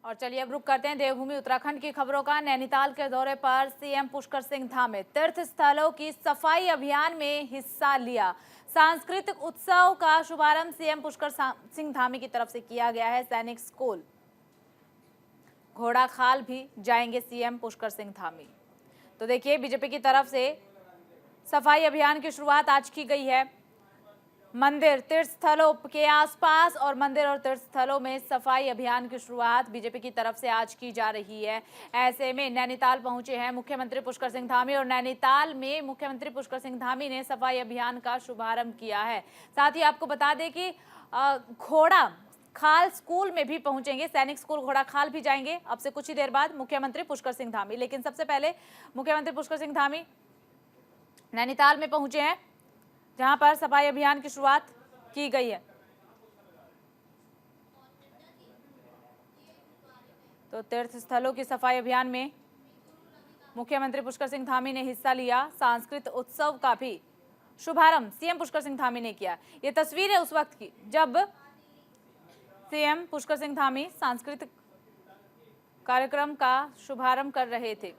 और चलिए अब रुक करते हैं देवभूमि उत्तराखंड की खबरों का। नैनीताल के दौरे पर सीएम पुष्कर सिंह धामी तीर्थ स्थलों की सफाई अभियान में हिस्सा लिया। सांस्कृतिक उत्सव का शुभारंभ सीएम पुष्कर सिंह धामी की तरफ से किया गया है। सैनिक स्कूल घोड़ाखाल भी जाएंगे सीएम पुष्कर सिंह धामी। तो देखिए, बीजेपी की तरफ से सफाई अभियान की शुरुआत आज की गई है। मंदिर तीर्थ स्थलों के आसपास और मंदिर और तीर्थ स्थलों में सफाई अभियान की शुरुआत बीजेपी की तरफ से आज की जा रही है। ऐसे में नैनीताल पहुंचे हैं मुख्यमंत्री पुष्कर सिंह धामी और नैनीताल में मुख्यमंत्री पुष्कर सिंह धामी ने सफाई अभियान का शुभारंभ किया है। साथ ही आपको बता दें कि घोड़ा खाल स्कूल में भी पहुंचेंगे, सैनिक स्कूल घोड़ा खाल भी जाएंगे अब से कुछ ही देर बाद मुख्यमंत्री पुष्कर सिंह धामी। लेकिन सबसे पहले मुख्यमंत्री पुष्कर सिंह धामी नैनीताल में पहुंचे हैं, जहां पर सफाई अभियान की शुरुआत की गई है। तो तीर्थ स्थलों की सफाई अभियान में मुख्यमंत्री पुष्कर सिंह धामी ने हिस्सा लिया। सांस्कृतिक उत्सव का भी शुभारंभ सीएम पुष्कर सिंह धामी ने किया। ये तस्वीर है उस वक्त की जब सीएम पुष्कर सिंह धामी सांस्कृतिक कार्यक्रम का शुभारंभ कर रहे थे।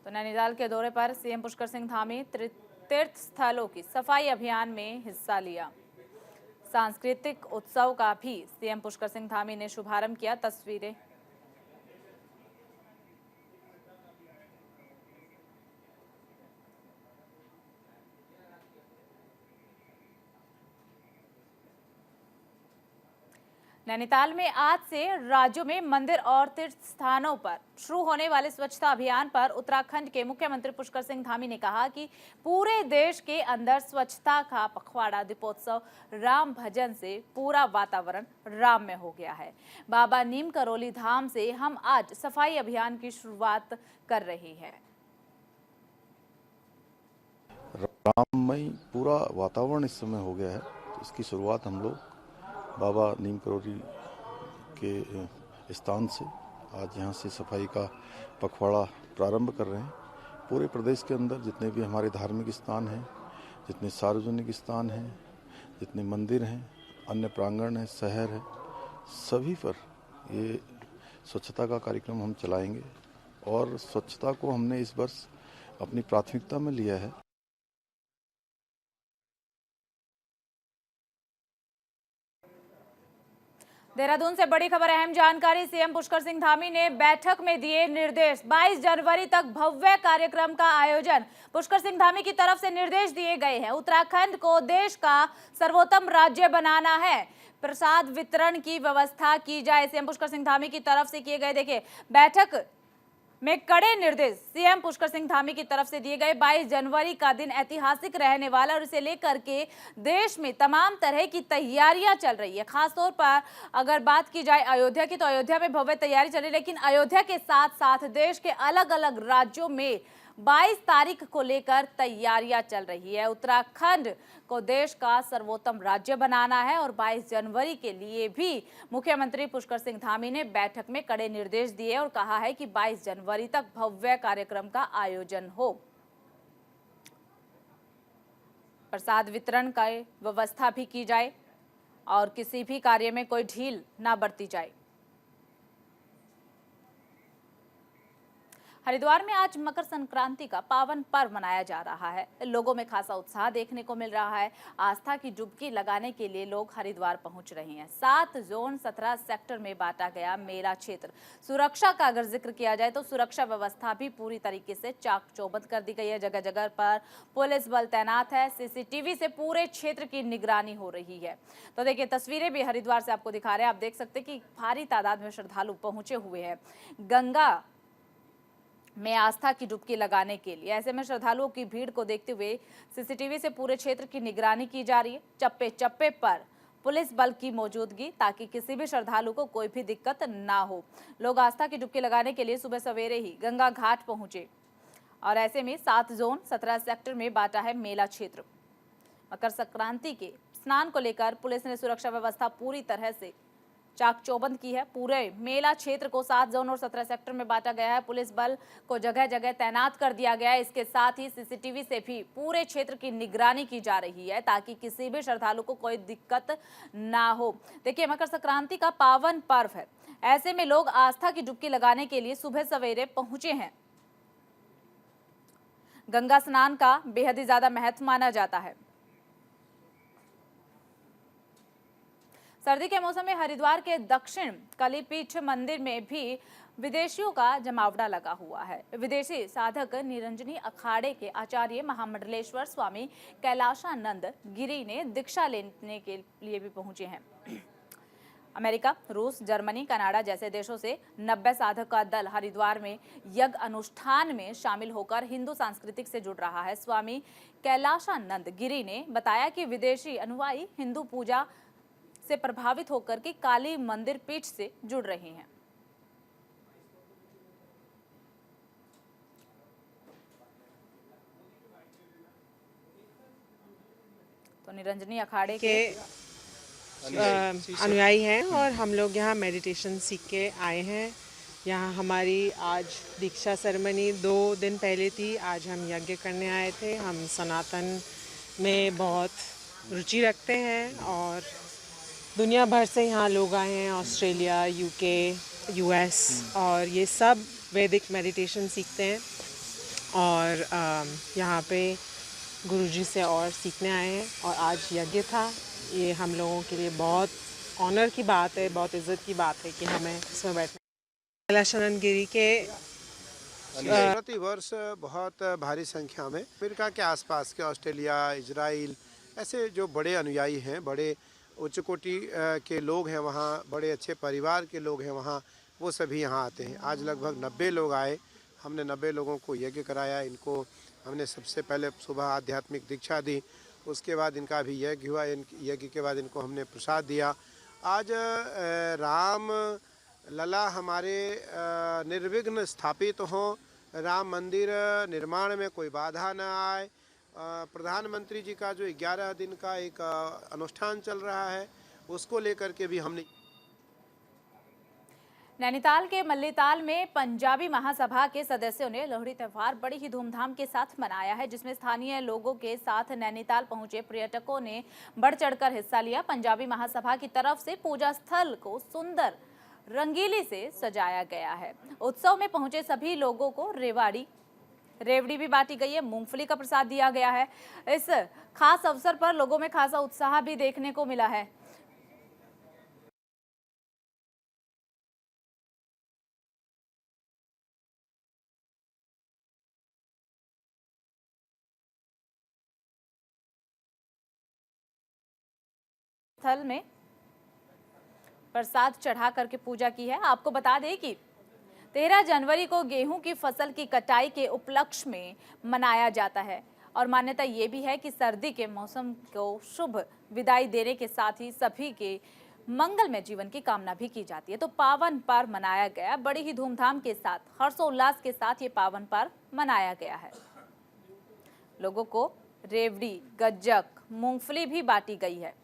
तो नैनीताल के दौरे पर सीएम पुष्कर सिंह धामी तीर्थ स्थलों की सफाई अभियान में हिस्सा लिया। सांस्कृतिक उत्सव का भी सीएम पुष्कर सिंह धामी ने शुभारंभ किया। तस्वीरें नैनीताल में आज से राज्यों में मंदिर और तीर्थ स्थानों पर शुरू होने वाले स्वच्छता अभियान पर उत्तराखंड के मुख्यमंत्री पुष्कर सिंह धामी ने कहा कि पूरे देश के अंदर स्वच्छता का पखवाड़ा दीपोत्सव राम भजन से पूरा वातावरण राममय हो गया है। बाबा नीम करोली धाम से हम आज सफाई अभियान की शुरुआत कर रहे हैं। राममय पूरा वातावरण इस समय हो गया है, तो इसकी शुरुआत हम लोग बाबा नीम करोली के स्थान से आज यहाँ से सफाई का पखवाड़ा प्रारंभ कर रहे हैं। पूरे प्रदेश के अंदर जितने भी हमारे धार्मिक स्थान हैं, जितने सार्वजनिक स्थान हैं, जितने मंदिर हैं, अन्य प्रांगण हैं, शहर है, सभी पर ये स्वच्छता का कार्यक्रम हम चलाएंगे और स्वच्छता को हमने इस वर्ष अपनी प्राथमिकता में लिया है। देहरादून से बड़ी खबर, अहम जानकारी। सीएम पुष्कर सिंह धामी ने बैठक में दिए निर्देश। 22 जनवरी तक भव्य कार्यक्रम का आयोजन पुष्कर सिंह धामी की तरफ से निर्देश दिए गए हैं। उत्तराखंड को देश का सर्वोत्तम राज्य बनाना है, प्रसाद वितरण की व्यवस्था की जाए, सीएम पुष्कर सिंह धामी की तरफ से किए गए। देखिए, बैठक में कड़े निर्देश सीएम पुष्कर सिंह धामी की तरफ से दिए गए। 22 जनवरी का दिन ऐतिहासिक रहने वाला और इसे लेकर के देश में तमाम तरह की तैयारियां चल रही है। खासतौर पर अगर बात की जाए अयोध्या की, तो अयोध्या में भव्य तैयारी चल रही है, लेकिन अयोध्या के साथ साथ देश के अलग अलग राज्यों में 22 तारीख को लेकर तैयारियां चल रही है। उत्तराखंड को देश का सर्वोत्तम राज्य बनाना है और 22 जनवरी के लिए भी मुख्यमंत्री पुष्कर सिंह धामी ने बैठक में कड़े निर्देश दिए और कहा है कि 22 जनवरी तक भव्य कार्यक्रम का आयोजन हो। प्रसाद वितरण का व्यवस्था भी की जाए और किसी भी कार्य में कोई ढील ना बरती जाए। हरिद्वार में आज मकर संक्रांति का पावन पर्व मनाया जा रहा है। लोगों में खासा उत्साह देखने को मिल रहा है। आस्था की डुबकी लगाने के लिए लोग हरिद्वार पहुंच रहे हैं। 7 जोन 17 सेक्टर में बांटा गया मेला क्षेत्र। सुरक्षा का अगर जिक्र किया जाए तो सुरक्षा व्यवस्था भी पूरी तरीके से चाक चौबंद कर दी गई है। जगह जगह पर पुलिस बल तैनात है। सीसीटीवी से पूरे क्षेत्र की निगरानी हो रही है। तो देखिए, तस्वीरें भी हरिद्वार से आपको दिखा रहे हैं। आप देख सकते हैं कि भारी तादाद में श्रद्धालु पहुंचे हुए हैं गंगा में आस्था की डुबकी लगाने के लिए। ऐसे में श्रद्धालुओं की भीड़ को देखते हुए सीसीटीवी से पूरे क्षेत्र की निगरानी की जा रही है। चप्पे चप्पे पर पुलिस बल की मौजूदगी, ताकि किसी भी श्रद्धालु को कोई भी दिक्कत ना हो। लोग आस्था की डुबकी लगाने के लिए सुबह सवेरे ही गंगा घाट पहुंचे और ऐसे में 7 जोन 17 सेक्टर में बांटा है मेला क्षेत्र। मकर संक्रांति के स्नान को लेकर पुलिस ने सुरक्षा व्यवस्था पूरी तरह से चाक चौबंद की है। पूरे मेला क्षेत्र को 7 जोन और 17 सेक्टर में बांटा गया है। पुलिस बल को जगह जगह तैनात कर दिया गया है। इसके साथ ही सीसीटीवी से भी पूरे क्षेत्र की निगरानी की जा रही है ताकि किसी भी श्रद्धालु को कोई दिक्कत ना हो। देखिए, मकर संक्रांति का पावन पर्व है, ऐसे में लोग आस्था की डुबकी लगाने के लिए सुबह सवेरे पहुंचे हैं। गंगा स्नान का बेहद ही ज्यादा महत्व माना जाता है। सर्दी के मौसम में हरिद्वार के दक्षिण कलिपीठ मंदिर में भी विदेशियों का जमावड़ा लगा हुआ है। विदेशी साधक निरंजनी अखाड़े के आचार्य महामंडलेश्वर स्वामी कैलाशानंद गिरी ने दीक्षा लेने के लिए भी पहुंचे हैं। अमेरिका, रूस, जर्मनी, कनाडा जैसे देशों से 90 साधक का दल हरिद्वार में यज्ञ अनुष्ठान में शामिल होकर हिंदू सांस्कृतिक से जुड़ रहा है। स्वामी कैलाशानंद गिरी ने बताया कि विदेशी अनुयायी हिंदू पूजा से प्रभावित होकर के काली मंदिर पीठ से जुड़ रहे हैं। तो निरंजनी अखाड़े के अनुयायी हैं और हम लोग यहाँ मेडिटेशन सीख के आए हैं। यहाँ हमारी आज दीक्षा सेरेमनी 2 दिन पहले थी। आज हम यज्ञ करने आए थे। हम सनातन में बहुत रुचि रखते हैं और दुनिया भर से यहाँ लोग आए हैं, ऑस्ट्रेलिया, यूके, यूएस, और ये सब वैदिक मेडिटेशन सीखते हैं और यहाँ पे गुरुजी से और सीखने आए हैं। और आज यज्ञ था। ये हम लोगों के लिए बहुत ऑनर की बात है, बहुत इज्जत की बात है कि हमें इसमें बैठना। कैलाशानंद गिरी के प्रति वर्ष बहुत भारी संख्या में अमेरिका के आसपास के ऑस्ट्रेलिया, इजराइल, ऐसे जो बड़े अनुयायी हैं, बड़े उच्च कोटि के लोग हैं वहाँ, बड़े अच्छे परिवार के लोग हैं वहाँ, वो सभी यहाँ आते हैं। आज लगभग 90 लोग आए। हमने 90 लोगों को यज्ञ कराया। इनको हमने सबसे पहले सुबह आध्यात्मिक दीक्षा दी, उसके बाद इनका भी यज्ञ हुआ। यज्ञ के बाद इनको हमने प्रसाद दिया। आज राम लला हमारे निर्विघ्न स्थापित हों, राम मंदिर निर्माण में कोई बाधा न आए। प्रधानमंत्री जी का जो 11 दिन का एक अनुष्ठान चल रहा है, उसको लेकर के भी हमने। नैनीताल के मल्लीताल में पंजाबी महासभा के सदस्यों ने लोहड़ी त्योहार बड़ी ही धूमधाम के साथ मनाया है, जिसमें स्थानीय लोगों के साथ नैनीताल पहुंचे पर्यटकों ने बढ़ चढ़कर हिस्सा लिया। पंजाबी महासभा की तरफ से पूजा स्थल को सुंदर रंगीली से सजाया गया है। उत्सव में पहुंचे सभी लोगों को रेवड़ी भी बांटी गई है, मूंगफली का प्रसाद दिया गया है। इस खास अवसर पर लोगों में खासा उत्साह भी देखने को मिला है। स्थल में प्रसाद चढ़ा करके पूजा की है। आपको बता दें कि 13 जनवरी को गेहूं की फसल की कटाई के उपलक्ष्य में मनाया जाता है और मान्यता ये भी है कि सर्दी के मौसम को शुभ विदाई देने के साथ ही सभी के मंगलमय जीवन की कामना भी की जाती है। तो पावन पर्व मनाया गया बड़ी ही धूमधाम के साथ, हर्षोल्लास के साथ ये पावन पर्व मनाया गया है। लोगों को रेवड़ी, गज्जक, मूंगफली भी बांटी गई है।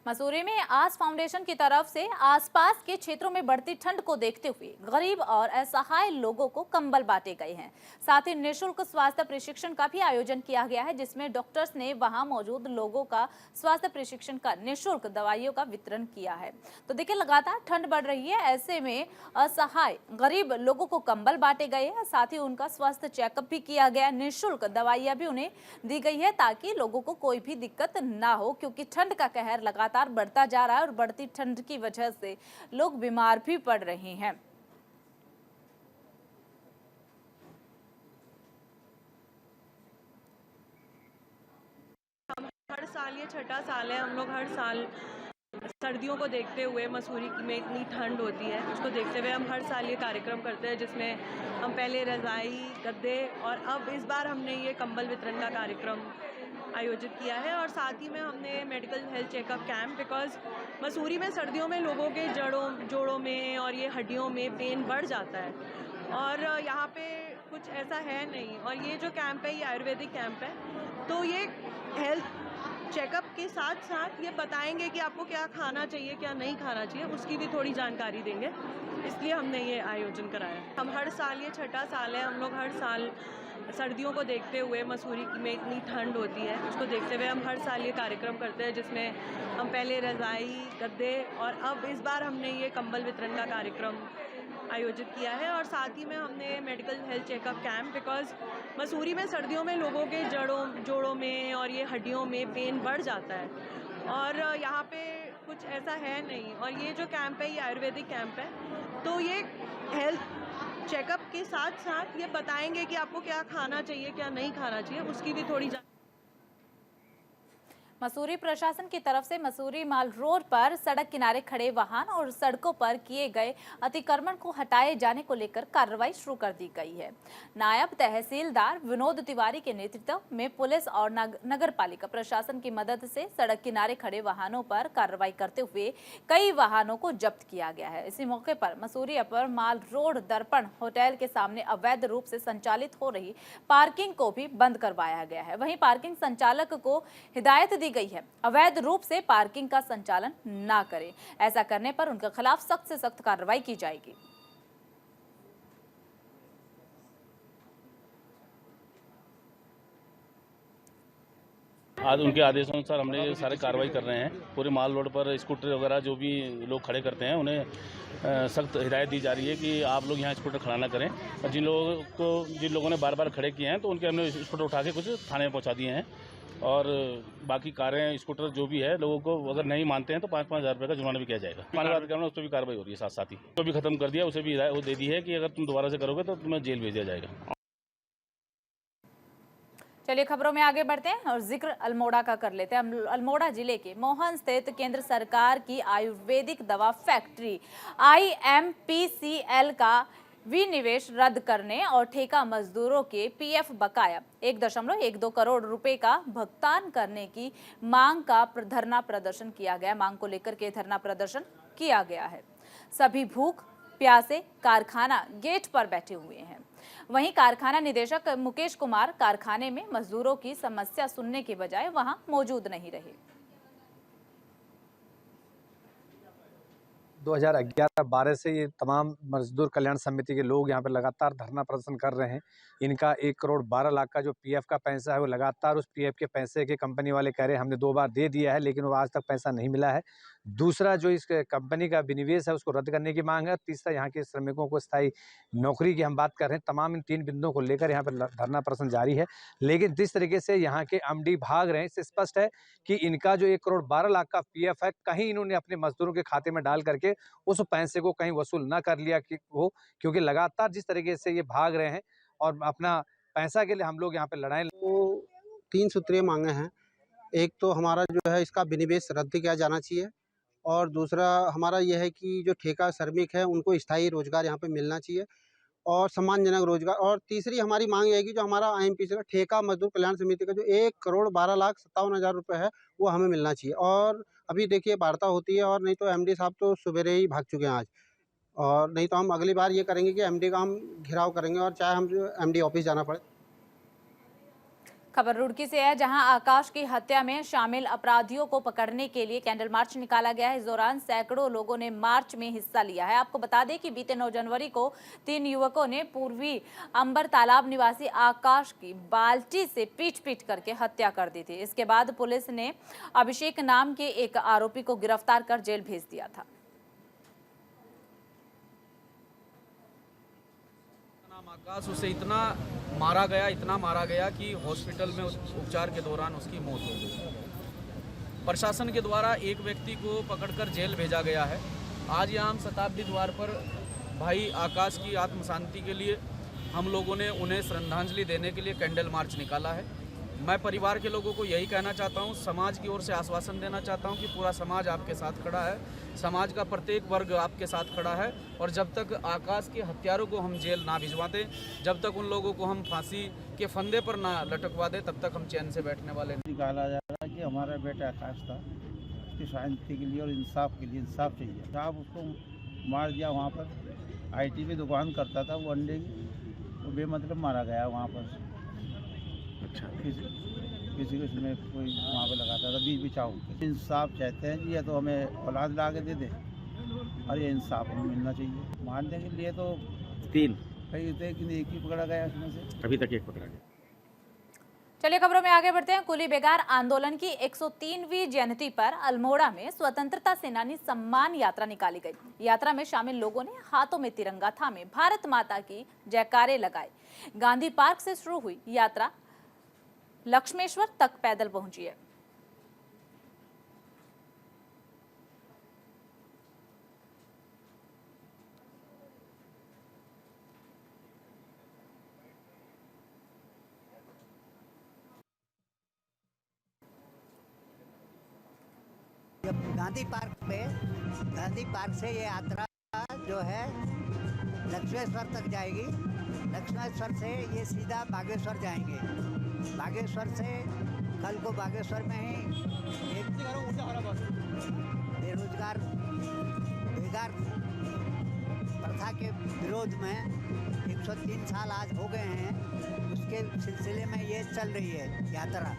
मसूरी में आस फाउंडेशन की तरफ से आसपास के क्षेत्रों में बढ़ती ठंड को देखते हुए गरीब और असहाय लोगों को कंबल बांटे गए हैं। साथ ही निःशुल्क स्वास्थ्य प्रशिक्षण का भी आयोजन किया गया है, जिसमें डॉक्टर्स ने वहां मौजूद लोगों का स्वास्थ्य प्रशिक्षण का निःशुल्क दवाइयों का वितरण किया है। तो देखिए, लगातार ठंड बढ़ रही है, ऐसे में असहाय गरीब लोगों को कंबल बांटे गए हैं। साथ ही उनका स्वास्थ्य चेकअप भी किया गया, निःशुल्क दवाइयां भी उन्हें दी गई है ताकि लोगों को कोई भी दिक्कत ना हो, क्योंकि ठंड का कहर लगातार बढ़ता जा रहा है और बढ़ती ठंड की वजह से लोग बीमार भी पड़ रहे हैं। हर साल ये छठा साल है, हम लोग हर साल सर्दियों को देखते हुए, मसूरी में इतनी ठंड होती है, उसको देखते हुए हम हर साल ये कार्यक्रम करते हैं, जिसमें हम पहले रज़ाई, गद्दे और अब इस बार हमने ये कंबल वितरण का कार्यक्रम आयोजित किया है। और साथ ही में हमने medical health checkup camp, because Mussoorie में सर्दियों में लोगों के जोड़ों में और ये हड्डियों में पेन बढ़ जाता है, और यहाँ पे कुछ ऐसा है नहीं। और ये जो कैंप है ये आयुर्वेदिक कैंप है, तो ये हेल्थ चेकअप के साथ साथ ये बताएंगे कि आपको क्या खाना चाहिए क्या नहीं खाना चाहिए, उसकी भी थोड़ी जानकारी देंगे, इसलिए हमने ये आयोजन कराया। हम हर साल, ये छठा साल है, हम लोग हर साल सर्दियों को देखते हुए, मसूरी में इतनी ठंड होती है, उसको देखते हुए हम हर साल ये कार्यक्रम करते हैं, जिसमें हम पहले रज़ाई, गद्दे और अब इस बार हमने ये कंबल वितरण का कार्यक्रम आयोजित किया है। और साथ ही में हमने medical health checkup camp, because Mussoorie में सर्दियों में लोगों के जोड़ों में और ये हड्डियों में पेन बढ़ जाता है, और यहाँ पे कुछ ऐसा है नहीं। और ये जो कैंप है ये आयुर्वेदिक कैंप है, तो ये हेल्थ चेकअप के साथ साथ ये बताएंगे कि आपको क्या खाना चाहिए क्या नहीं खाना चाहिए, उसकी भी थोड़ी मसूरी प्रशासन की तरफ से मसूरी माल रोड पर सड़क किनारे खड़े वाहन और सड़कों पर किए गए अतिक्रमण को हटाए जाने को लेकर कार्रवाई शुरू कर दी गई है। नायब तहसीलदार विनोद तिवारी के नेतृत्व में पुलिस और नगर पालिका प्रशासन की मदद से सड़क किनारे खड़े वाहनों पर कार्रवाई करते हुए कई वाहनों को जब्त किया गया है। इसी मौके पर मसूरी अपर माल रोड दर्पण होटल के सामने अवैध रूप से संचालित हो रही पार्किंग को भी बंद करवाया गया है। वहीं पार्किंग संचालक को हिदायत दी गई है अवैध रूप से पार्किंग का संचालन ना करें, ऐसा करने पर उनके खिलाफ सख्त से सख्त कार्रवाई की जाएगी। आज उनके आदेशानुसार हमने ये सारे कार्रवाई कर रहे हैं। पूरे माल रोड पर स्कूटर वगैरह जो भी लोग खड़े करते हैं उन्हें सख्त हिदायत दी जा रही है कि आप लोग यहाँ स्कूटर खड़ा ना करें। और जिन लोगों ने बार बार खड़े किए हैं तो उनके हमने स्कूटर उठा के कुछ थाने में पहुँचा दिए हैं। और बाकी कारें स्कूटर जो भी है लोगों को अगर नहीं मानते हैं तो 5-5 हज़ार रुपये का जुर्माना भी किया जाएगा। मानव अधिकार में उस पर भी कार्रवाई हो रही है। साथ साथ ही तो भी खत्म कर दिया, उसे भी वो दे दी है कि अगर तुम दोबारा से करोगे तो तुम्हें जेल भेज दिया जाएगा। चलिए खबरों में आगे बढ़ते हैं और जिक्र अल्मोड़ा का कर लेते हैं। अल्मोड़ा जिले के मोहन स्थित केंद्र सरकार की आयुर्वेदिक दवा फैक्ट्री IMPCL का विनिवेश रद्द करने और ठेका मजदूरों के PF बकाया 1.12 करोड़ रुपए का भुगतान करने की मांग का धरना प्रदर्शन किया गया। मांग को लेकर के धरना प्रदर्शन किया गया है। सभी भूख प्यासे कारखाना गेट पर बैठे हुए हैं। वहीं कारखाना निदेशक मुकेश कुमार कारखाने में मजदूरों की समस्या सुनने के बजाय वहां मौजूद नहीं रहे। 2011-12 से ये तमाम मजदूर कल्याण समिति के लोग यहाँ पर लगातार धरना प्रदर्शन कर रहे हैं। इनका 1 करोड़ 12 लाख का जो PF का पैसा है वो लगातार उस PF के पैसे के कंपनी वाले कह रहे हैं हमने 2 बार दे दिया है, लेकिन वो आज तक पैसा नहीं मिला है। दूसरा जो इस कंपनी का विनिवेश है उसको रद्द करने की मांग है। तीसरा यहाँ के श्रमिकों को स्थायी नौकरी की हम बात कर रहे हैं। तमाम इन 3 बिंदुओं को लेकर यहाँ पर धरना प्रदर्शन जारी है। लेकिन जिस तरीके से यहाँ के MD भाग रहे हैं इससे स्पष्ट है कि इनका जो 1 करोड़ 12 लाख का PF है कहीं इन्होंने अपने मजदूरों के खाते में डाल करके उस पैसे को कहीं वसूल ना कर लिया कि वो, क्योंकि लगातार जिस तरीके से ये भाग रहे हैं और अपना पैसा के लिए हम लोग यहाँ पे लड़ाई। तो 3 सूत्रीय मांगे हैं। एक तो हमारा जो है इसका विनिवेश रद्द किया जाना चाहिए, और दूसरा हमारा यह है कि जो ठेका श्रमिक है उनको स्थायी रोजगार यहाँ पे मिलना चाहिए और सम्मानजनक रोजगार। और तीसरी हमारी मांग यह है कि जो हमारा IMPC का ठेका मजदूर कल्याण समिति का जो 1 करोड़ 12 लाख 57 हज़ार रुपये है वो हमें मिलना चाहिए। और अभी देखिए वार्ता होती है, और नहीं तो MD साहब तो सवेरे ही भाग चुके हैं आज, और नहीं तो हम अगली बार ये करेंगे कि MD का हम घेराव करेंगे और चाहे हम MD ऑफिस जाना पड़े। खबर रुड़की से है, जहां आकाश की हत्या में शामिल अपराधियों को पकड़ने के लिए कैंडल मार्च निकाला गया है। इस दौरान सैकड़ों लोगों ने मार्च में हिस्सा लिया है। आपको बता दें कि बीते 9 जनवरी को 3 युवकों ने पूर्वी अंबर तालाब निवासी आकाश की बाल्टी से पीट करके हत्या कर दी थी। इसके बाद पुलिस ने अभिषेक नाम के एक आरोपी को गिरफ्तार कर जेल भेज दिया था। आकाश, उसे इतना मारा गया कि हॉस्पिटल में उपचार के दौरान उसकी मौत हो गई। प्रशासन के द्वारा एक व्यक्ति को पकड़कर जेल भेजा गया है। आज यहाँ हम शताब्दी द्वार पर भाई आकाश की आत्म शांति के लिए हम लोगों ने उन्हें श्रद्धांजलि देने के लिए कैंडल मार्च निकाला है। मैं परिवार के लोगों को यही कहना चाहता हूँ, समाज की ओर से आश्वासन देना चाहता हूँ कि पूरा समाज आपके साथ खड़ा है, समाज का प्रत्येक वर्ग आपके साथ खड़ा है। और जब तक आकाश के हत्यारों को हम जेल ना भिजवा दें, जब तक उन लोगों को हम फांसी के फंदे पर ना लटकवा दें, तब तक हम चैन से बैठने वाले नहीं। निकाला जा रहा है कि हमारा बेटा आकाश था, उसकी शांति के लिए और इंसाफ के लिए इंसाफ चाहिए। साहब उसको मार दिया वहाँ पर, आईटी में दुकान करता था वो अंडे की, वो बेमतलब मारा गया वहाँ पर। अच्छा, किसी को इसमें कोई वहाँ पर लगाता था बीच बिचाओ। इंसाफ चाहते हैं जी, या तो हमें औलाद ला के दे दे और ये इंसाफ हमें मिलना चाहिए। मारने के लिए तो 3 कई थे कि एक ही पकड़ा गया उसमें से। अभी तक एक पकड़ा गया। चलिए खबरों में आगे बढ़ते हैं। कुली बेगार आंदोलन की 103वीं जयंती पर अल्मोड़ा में स्वतंत्रता सेनानी सम्मान यात्रा निकाली गई। यात्रा में शामिल लोगों ने हाथों में तिरंगा थामे भारत माता की जयकारे लगाए। गांधी पार्क से शुरू हुई यात्रा लक्ष्मेश्वर तक पैदल पहुंची है। गांधी पार्क से ये यात्रा जो है लक्ष्मेश्वर तक जाएगी। लक्ष्मेश्वर से ये सीधा बागेश्वर जाएंगे। बागेश्वर से कल को बागेश्वर में ही एक बेरोजगार बेगार प्रथा के विरोध में 103 साल आज हो गए हैं, उसके सिलसिले में ये चल रही है यात्रा।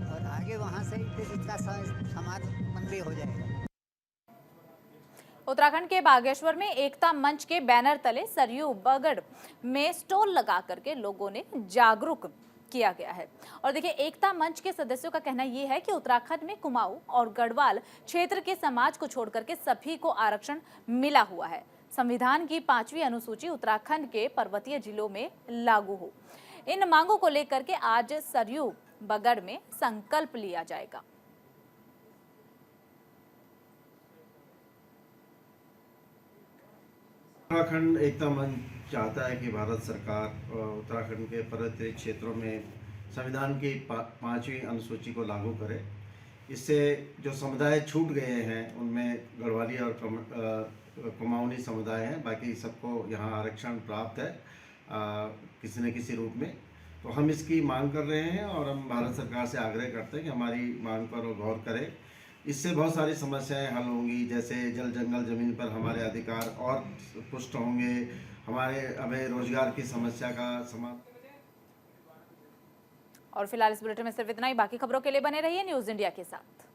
और आगे वहाँ से फिर इसका समापन भी हो जाएगा। उत्तराखंड के बागेश्वर में एकता मंच के बैनर तले सरयू बगड़ में स्टॉल लगा करके लोगों ने जागरूक किया गया है। और देखिए, एकता मंच के सदस्यों का कहना यह है कि उत्तराखंड में कुमाऊं और गढ़वाल क्षेत्र के समाज को छोड़कर के सभी को आरक्षण मिला हुआ है। संविधान की 5वीं अनुसूची उत्तराखंड के पर्वतीय जिलों में लागू हो। इन मांगों को लेकर के आज सरयू बगड़ में संकल्प लिया जाएगा। उत्तराखंड एकता मंच चाहता है कि भारत सरकार उत्तराखंड के पर्वतीय क्षेत्रों में संविधान की 5वीं अनुसूची को लागू करे। इससे जो समुदाय छूट गए हैं उनमें गढ़वाली और कुमाऊनी समुदाय हैं, बाकी सबको यहाँ आरक्षण प्राप्त है किसी न किसी रूप में। तो हम इसकी मांग कर रहे हैं और हम भारत सरकार से आग्रह करते हैं कि हमारी मांग पर वो गौर करे। इससे बहुत सारी समस्याएं हल होंगी, जैसे जल जंगल ज़मीन पर हमारे अधिकार और पुष्ट होंगे, हमें रोजगार की समस्या का समाधान। और फिलहाल इस बुलेटिन में सिर्फ इतना ही। बाकी खबरों के लिए बने रहिए न्यूज़ इंडिया के साथ।